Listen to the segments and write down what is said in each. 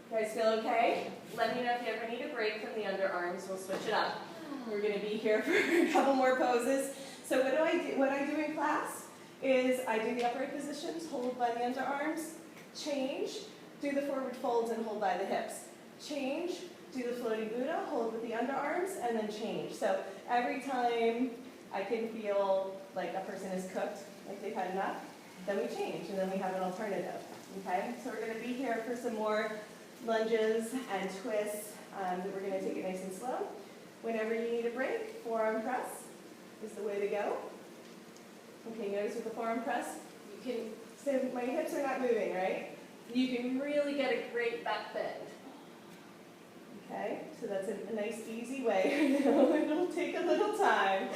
You guys feel okay? Let me know if you ever need a break from the underarms. We'll switch it up. We're going to be here for a couple more poses. So what I do in class is I do the upright positions, hold by the underarms, change, do the forward folds and hold by the hips. Change, do the floating Buddha, hold with the underarms, and then change. So every time I can feel like a person is cooked, like they've had enough, then we change, and then we have an alternative. Okay? So we're going to be here for some more lunges and twists. We're going to take it nice and slow. Whenever you need a break, forearm press is the way to go. Okay, notice with the forearm press, you can, so my hips are not moving, right? You can really get a great back bend. Okay, so that's a nice easy way. It'll take a little time.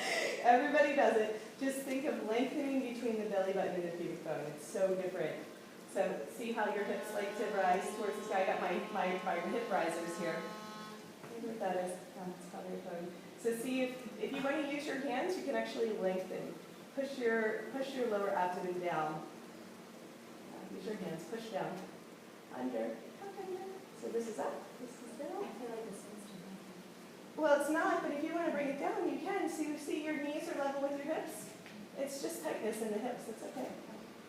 Everybody does it. Just think of lengthening between the belly button and the pubic bone. It's so different. So see how your hips like to rise towards the sky. I got my hip risers here. I wonder what that is. Oh, it's probably a phone. So see if you want to use your hands, you can actually lengthen. Push your lower abdomen down. Use your hands. Push down. Under. Up under. So this is up. This is down. I feel like this one's too high. Well, it's not, but if you want to bring it down, you can. See your knees are level with your hips. It's just tightness in the hips. It's okay.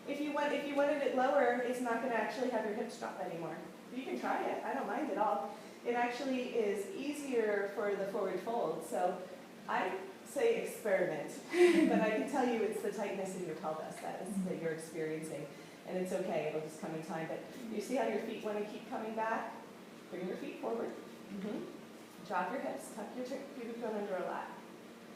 If you wanted it lower, it's not going to actually have your hips drop anymore. You can try it. I don't mind at all. It actually is easier for the forward fold. So I say experiment, but I can tell you it's the tightness in your pelvis that you're experiencing. And it's okay. It'll just come in time. But you see how your feet want to keep coming back? Bring your feet forward. Drop your hips. Tuck your pubic bone under a lap.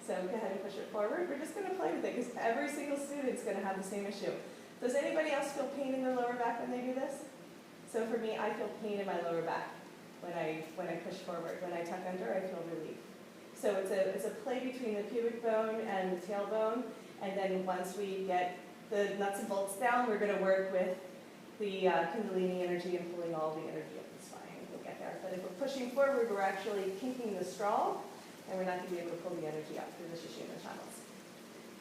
So go ahead and push it forward. We're just going to play with it because every single student's going to have the same issue. Does anybody else feel pain in their lower back when they do this? So for me, I feel pain in my lower back when I push forward. When I tuck under, I feel relief. So it's a play between the pubic bone and the tailbone. And then once we get the nuts and bolts down, we're going to work with the Kundalini energy and pulling all the energy up the spine. We'll get there. But if we're pushing forward, we're actually kinking the straw, and we're not going to be able to pull the energy up through the Sushumna channels.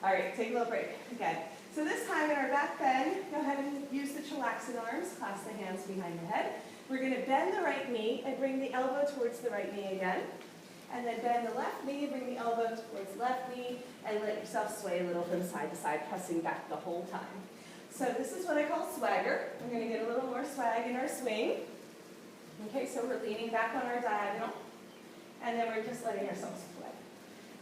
All right, take a little break. Again. So this time in our back bend, go ahead and use the chilaxin arms, clasp the hands behind the head. We're going to bend the right knee and bring the elbow towards the right knee again. And then bend the left knee, bring the elbow towards the left knee, and let yourself sway a little from side to side, pressing back the whole time. So this is what I call swagger. We're going to get a little more swag in our swing. Okay, so we're leaning back on our diagonal, and then we're just letting ourselves play.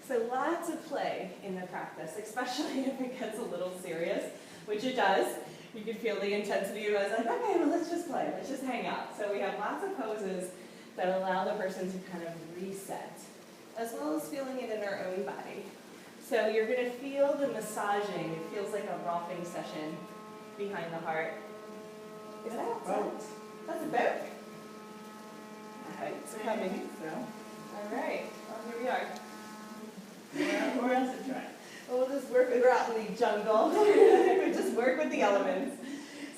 So lots of play in the practice, especially if it gets a little serious, which it does. You can feel the intensity of it. It's like, okay, well, let's just play. Let's just hang out. So we have lots of poses that allow the person to kind of reset, as well as feeling it in their own body. So you're going to feel the massaging. It feels like a rocking session behind the heart. Is that a boat? That's a boat? Okay, it's coming. So. All right, well, here we are. Where else to try? We'll just work with, we're out in the jungle. We'll just work with the elements.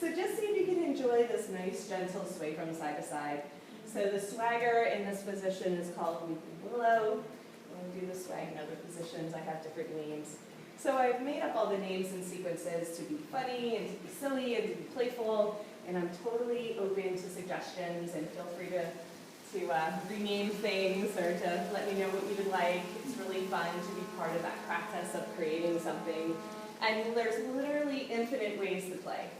So just see if you can enjoy this nice, gentle sway from side to side. So the swagger in this position is called weeping willow. When we do the swag in other positions, I have different names. So I've made up all the names and sequences to be funny and to be silly and to be playful, and I'm totally open to suggestions, and feel free to rename things or to let me know what you would like. It's really fun to be part of that practice of creating something. And there's literally infinite ways to play.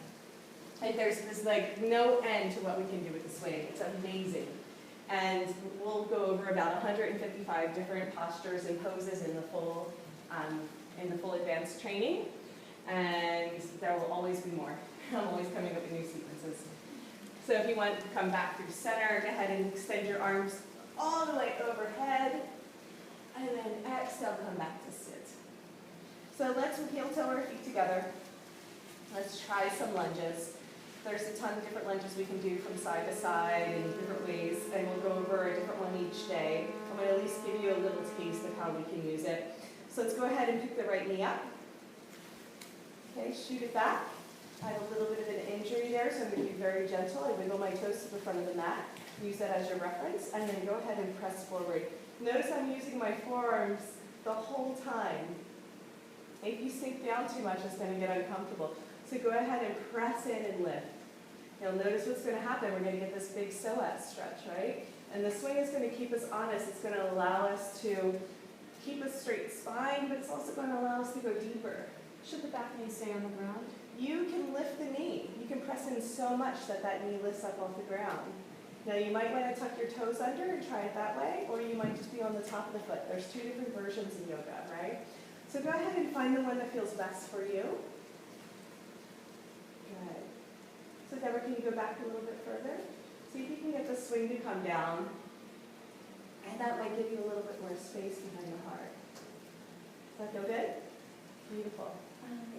Like there's like no end to what we can do with the swing. It's amazing. And we'll go over about 155 different postures and poses in the full advanced training. And there will always be more. I'm always coming up with new sequences. So if you want to come back through center, go ahead and extend your arms all the way overhead. And then exhale, come back to sit. So let's heel toe our feet together. Let's try some lunges. There's a ton of different lunges we can do from side to side in different ways, and we'll go over a different one each day. I'm going to at least give you a little taste of how we can use it. So let's go ahead and pick the right knee up. Okay, shoot it back. I have a little bit of an injury there, so I'm going to be very gentle. I wiggle my toes to the front of the mat. Use that as your reference, and then go ahead and press forward. Notice I'm using my forearms the whole time. If you sink down too much, it's going to get uncomfortable. So go ahead and press in and lift. You'll notice what's going to happen. We're going to get this big psoas stretch, right? And the swing is going to keep us honest. It's going to allow us to keep a straight spine, but it's also going to allow us to go deeper. Should the back knee stay on the ground? You can lift the knee. You can press in so much that that knee lifts up off the ground. Now you might want to tuck your toes under and try it that way, or you might just be on the top of the foot. There's two different versions in yoga, right? So go ahead and find the one that feels best for you. Good. So Deborah, can you go back a little bit further? See if you can get the swing to come down. And that might give you a little bit more space behind the heart. Does that feel good? Beautiful.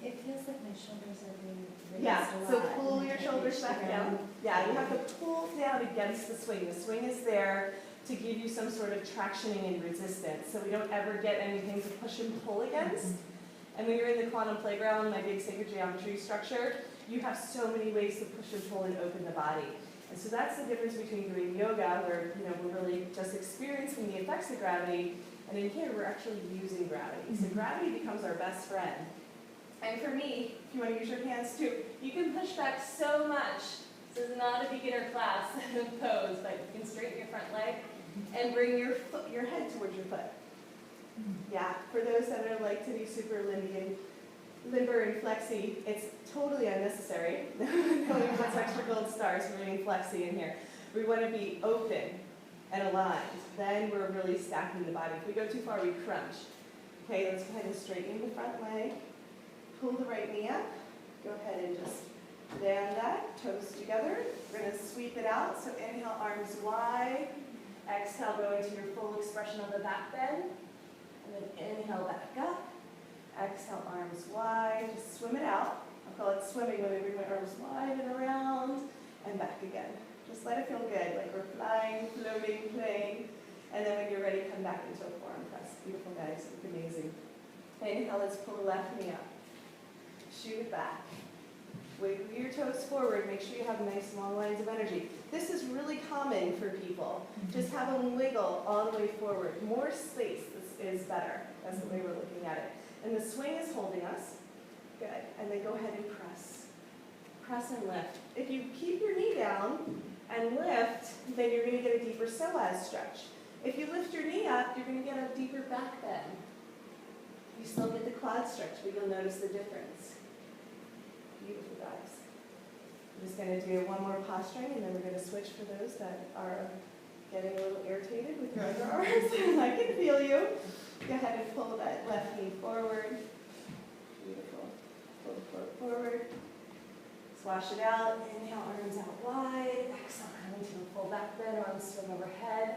It feels like my shoulders are being raised Yeah, a lot. so pull your shoulders back down. Yeah, you have to pull down against the swing. The swing is there to give you some sort of tractioning and resistance, so we don't ever get anything to push and pull against. And when you're in the quantum playground, my big sacred geometry structure, you have so many ways to push and pull and open the body. And so that's the difference between doing yoga, where we're really just experiencing the effects of gravity, and in here we're actually using gravity. So gravity becomes our best friend. And for me, if you want to use your hands too, you can push back so much. This is not a beginner class pose, but you can straighten your front leg and bring your head towards your foot. Yeah, for those that are like to be super limber and flexy, it's totally unnecessary. Nobody puts extra gold stars for being flexy in here. We want to be open and aligned. Then we're really stacking the body. If we go too far, we crunch. Okay, let's go ahead and straighten the front leg. Pull the right knee up. Go ahead and just land that, toes together. We're going to sweep it out. So inhale, arms wide. Exhale, go into your full expression of the back bend. And then inhale, back up. Exhale, arms wide. Just swim it out. I'll call it swimming when I bring my arms wide and around and back again. Just let it feel good, like we're flying, floating, playing. And then when you're ready, come back into a forearm press. Beautiful, guys. Look amazing. Inhale, let's pull the left knee up. Shoot it back. Wiggle your toes forward. Make sure you have nice long lines of energy. This is really common for people. Just have them wiggle all the way forward. More space is better. That's the way we're looking at it. And the swing is holding us. Good. And then go ahead and press. Press and lift. If you keep your knee down and lift, then you're going to get a deeper psoas stretch. If you lift your knee up, you're going to get a deeper back bend. You still get the quad stretch, but you'll notice the difference. Beautiful, guys. I'm just going to do one more posturing, and then we're going to switch for those that are getting a little irritated with your underarms. I can feel you. Go ahead and pull that left knee forward. Beautiful. Pull the foot forward. Swash it out. Inhale, arms out wide. Exhale, come into a full back bend, arms swim overhead.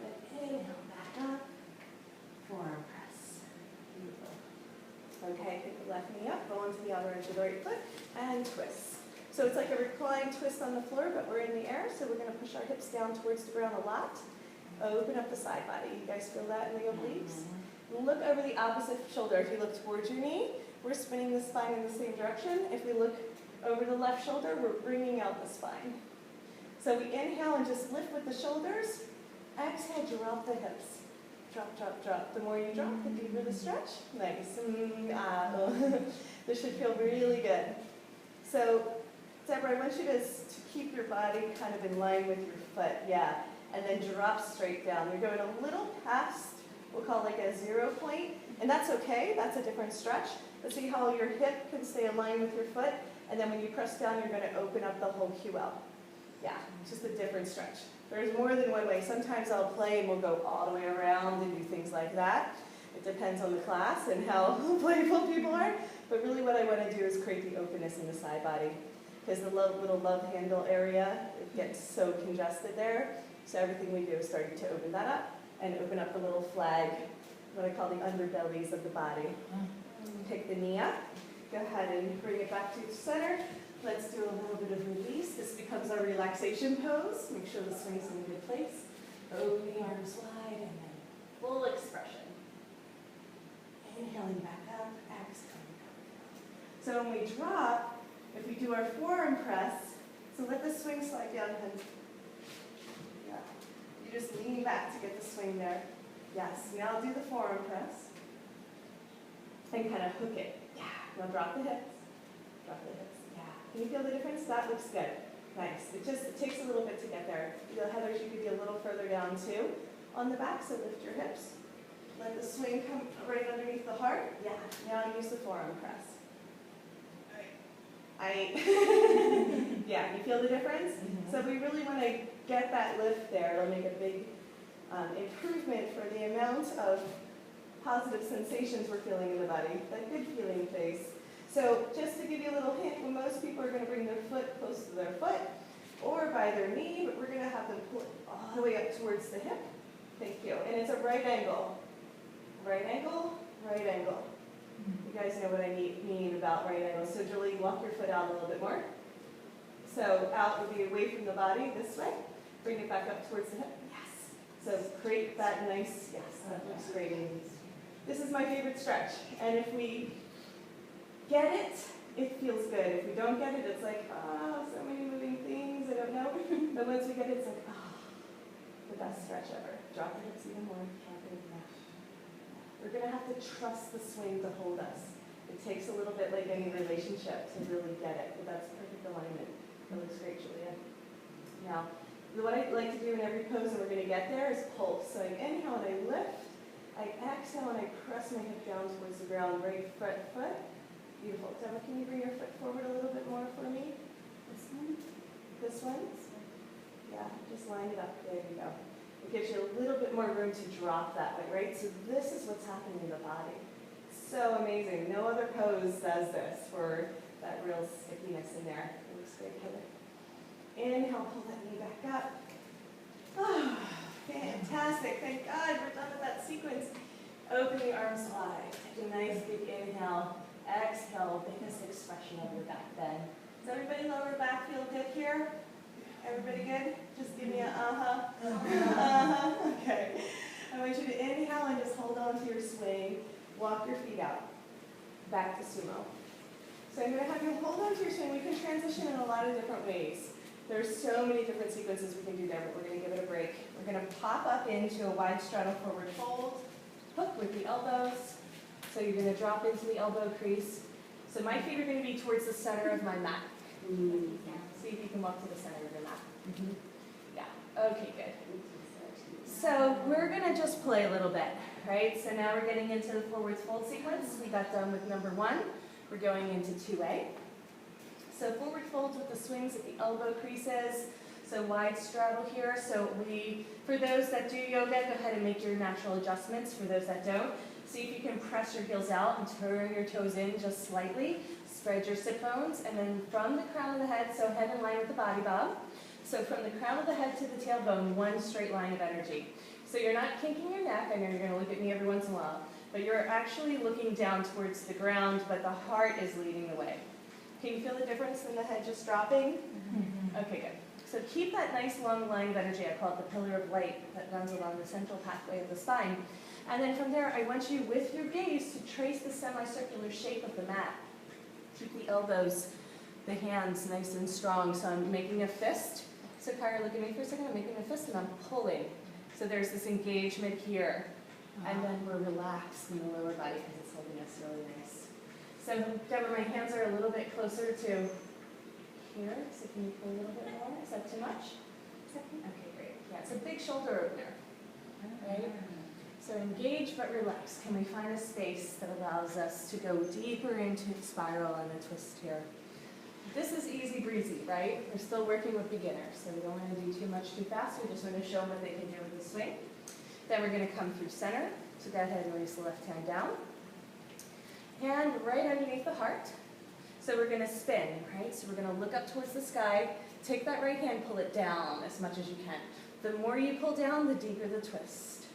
And inhale, back up. Forearm press. Beautiful. Okay, pick the left knee up, go onto the outer edge of the right foot, and twist. So it's like a reclined twist on the floor, but we're in the air, so we're going to push our hips down towards the ground a lot. Open up the side body. You guys feel that in the obliques? Look over the opposite shoulder. If you look towards your knee, we're spinning the spine in the same direction. If we look over the left shoulder, we're bringing out the spine. So we inhale and just lift with the shoulders. Exhale, drop the hips. Drop, drop, drop. The more you drop, the deeper the stretch. Nice. This should feel really good. So, Deborah, I want you to keep your body kind of in line with your foot. Yeah. And then drop straight down. You're going a little past, we'll call like a 0 point. And that's okay. That's a different stretch. But see how your hip can stay aligned with your foot. And then when you press down, you're going to open up the whole QL. Yeah, it's just a different stretch. There's more than one way. Sometimes I'll play and we'll go all the way around and do things like that. It depends on the class and how playful people are. But really what I want to do is create the openness in the side body. Because the little love handle area, it gets so congested there. So everything we do is starting to open that up and open up the little flag, what I call the underbellies of the body. Pick the knee up. Go ahead and bring it back to the center. Let's do a little bit of release. This becomes our relaxation pose. Make sure the swing's in a good place. Open the arms wide and then full expression. Inhaling back up, exhaling down. So when we drop, if we do our forearm press, so let the swing slide down, honey. Yeah. You just lean back to get the swing there. Yes. Now do the forearm press. And kind of hook it. Yeah. Now drop the hips. Drop the hips. Yeah. Can you feel the difference? That looks good. Nice. It takes a little bit to get there. Heathers, you could be a little further down too on the back, so lift your hips. Let the swing come right underneath the heart. Yeah, now use the forearm press. Yeah, you feel the difference? Mhm. So we really want to get that lift there. It'll make a big improvement for the amount of positive sensations we're feeling in the body, that good feeling phase. So just to give you a little hint, when most people are going to bring their foot close to their foot or by their knee, but we're going to have them pull it all the way up towards the hip. Thank you. And it's a right angle. Right angle, right angle. You guys know what I mean about right angle. So Julie, walk your foot out a little bit more. So out would be away from the body this way. Bring it back up towards the hip. Yes. So create that nice, yes, that looks great. This is my favorite stretch. And if we get it, it feels good. If we don't get it, it's like, oh, so many moving things, I don't know. But once we get it, it's like, oh, the best stretch ever. Drop the hips even more. Drop it even more. We're going to have to trust the swing to hold us. It takes a little bit like any relationship to really get it, but that's perfect alignment. That looks great, Julia. Now, what I like to do in every pose, and we're going to get there, is pulse. So I inhale and I lift. I exhale and I press my hip down towards the ground, right front foot. Beautiful. Gemma, can you bring your foot forward a little bit more for me? This one? This one? Yeah, just line it up. There you go. It gives you a little bit more room to drop that way, right? So this is what's happening in the body. So amazing. No other pose does this for that real stickiness in there. It looks great, Heather. Inhale, pull that knee back up. Oh, fantastic. Thank God we're done with that sequence. Open the arms wide. Take a nice big inhale. Exhale, biggest expression of your back bend. Does everybody lower back feel good here? Everybody good? Just give me a uh-huh. Uh-huh. Okay. I want you to inhale and just hold on to your swing. Walk your feet out. Back to sumo. So I'm going to have you hold on to your swing. We can transition in a lot of different ways. There's so many different sequences we can do there, but we're going to give it a break. We're going to pop up into a wide straddle forward fold. Hook with the elbows. So you're going to drop into the elbow crease. So my feet are going to be towards the center of my mat. See if you can walk to the center of your mat. Yeah, okay, good. So we're going to just play a little bit, right? So now we're getting into the forwards fold sequence. We got done with number 1. We're going into 2A. So forward folds with the swings at the elbow creases. So wide straddle here. So for those that do yoga, go ahead and make your natural adjustments. For those that don't, see if you can press your heels out and turn your toes in just slightly. Spread your sit bones, and then from the crown of the head, so head in line with the body bob. So from the crown of the head to the tailbone, one straight line of energy. So you're not kinking your neck. I know you're going to look at me every once in a while, but you're actually looking down towards the ground, but the heart is leading the way. Can you feel the difference in the head just dropping? Mm-hmm. Okay, good. So keep that nice long line of energy. I call it the pillar of light that runs along the central pathway of the spine. And then from there, I want you, with your gaze, to trace the semicircular shape of the mat. Keep the elbows, the hands nice and strong. So I'm making a fist. So Kyra, look at me for a second. I'm making a fist and I'm pulling. So there's this engagement here. And then we're relaxed in the lower body because it's holding us really nice. So Deborah, my hands are a little bit closer to here. So can you pull a little bit more? Is that too much? Okay, great. Yeah, it's a big shoulder opener. Right? So engage but relax. Can we find a space that allows us to go deeper into the spiral and the twist here? This is easy breezy, right? We're still working with beginners, so we don't want to do too much too fast. We just want to show them what they can do with the swing. Then we're going to come through center. So go ahead and release the left hand down. Hand right underneath the heart. So we're going to spin, right? So we're going to look up towards the sky. Take that right hand, pull it down as much as you can. The more you pull down, the deeper the twist.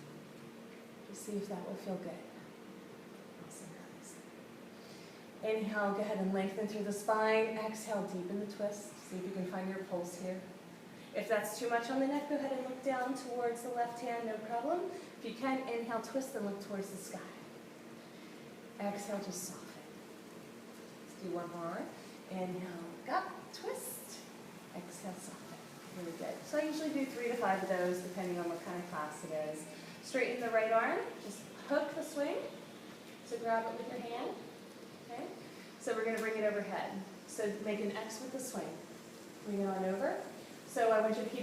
Just see if that will feel good. Awesome. Inhale, go ahead and lengthen through the spine. Exhale, deepen the twist. See if you can find your pulse here. If that's too much on the neck, go ahead and look down towards the left hand, no problem. If you can, inhale, twist, and look towards the sky. Exhale, just soften. Let's do one more. Inhale, look up, twist. Exhale, soften. Really good. So I usually do 3 to 5 of those, depending on what kind of class it is. Straighten the right arm. Just hook the swing. So grab it with your hand. Okay. So we're going to bring it overhead. So make an X with the swing. bring it on over. So I want you to keep it